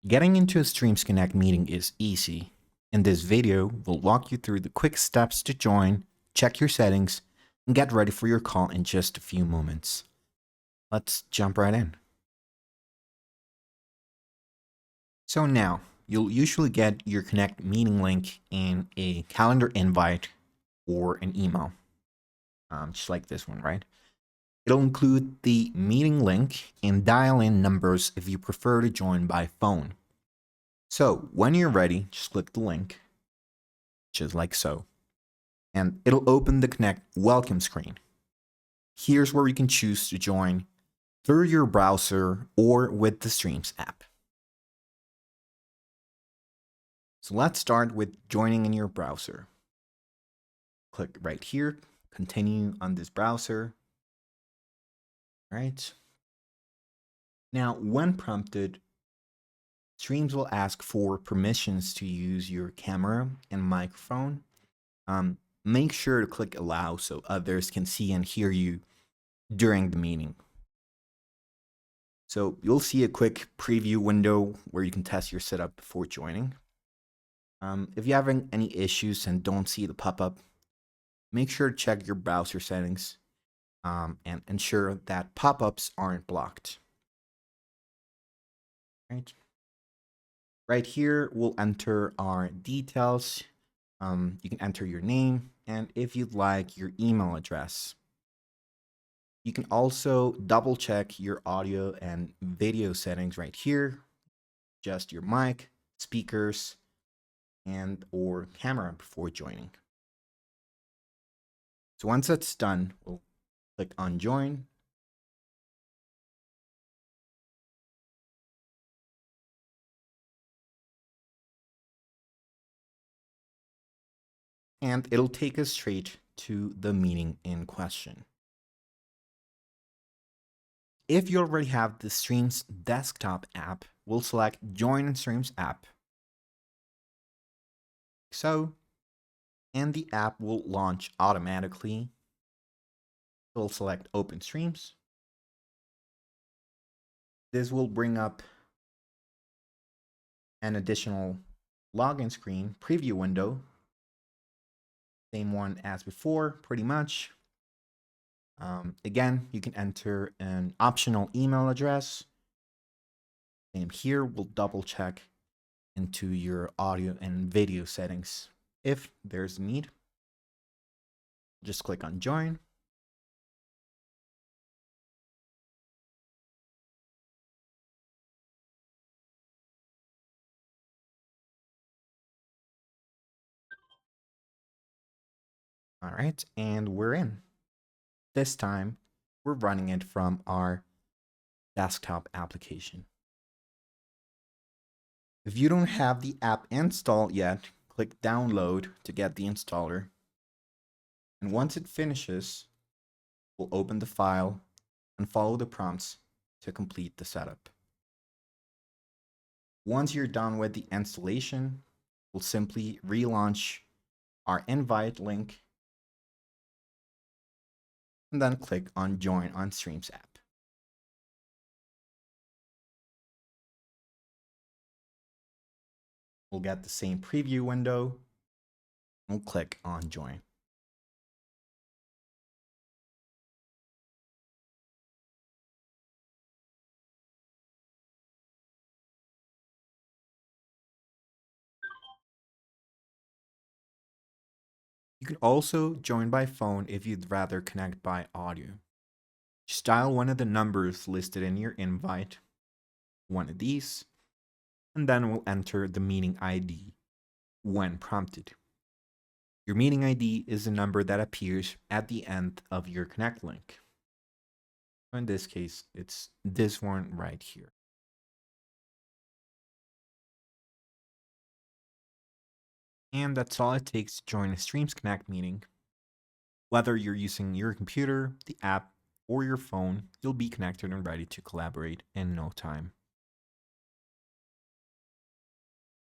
Getting into a Streams Connect meeting is easy. In this video, we'll walk you through the quick steps to join, check your settings, and get ready for your call in just a few moments. Let's jump right in. So now, you'll usually get your Connect meeting link in a calendar invite or an email, just like this one, right? It'll include the meeting link and dial-in numbers if you prefer to join by phone. So when you're ready, just click the link, just like so, and it'll open the Connect welcome screen. Here's where you can choose to join through your browser or with the Streams app. So let's start with joining in your browser. Click right here, continue on this browser. All right. Now, when prompted, Streams will ask for permissions to use your camera and microphone. Make sure to click allow so others can see and hear you during the meeting. So you'll see a quick preview window where you can test your setup before joining. If you're having any issues and don't see the pop-up, make sure to check your browser settings and ensure that pop-ups aren't blocked. Right here, we'll enter our details. You can enter your name and if you'd like your email address. You can also double check your audio and video settings right here, just your mic, speakers, and or camera before joining. So once that's done, we'll click on join. And it'll take us straight to the meeting in question. If you already have the Streams desktop app, we'll select Join in Streams app. So, and the app will launch automatically. We'll select Open Streams. This will bring up an additional login screen, preview window. Same one as before, pretty much. Again, you can enter an optional email address. Same here, we'll double check into your audio and video settings if there's a need. Just click on join. All right, and we're in. This time, we're running it from our desktop application. If you don't have the app installed yet, click download to get the installer. And once it finishes, we'll open the file and follow the prompts to complete the setup. Once you're done with the installation, we'll simply relaunch our invite link and then click on join on Streams app. We'll get the same preview window. We'll click on join. You can also join by phone if you'd rather connect by audio. Just dial one of the numbers listed in your invite, one of these, and then we'll enter the meeting ID when prompted. Your meeting ID is the number that appears at the end of your Connect link. In this case, it's this one right here. And that's all it takes to join a Streams Connect meeting. Whether you're using your computer, the app, or your phone, you'll be connected and ready to collaborate in no time.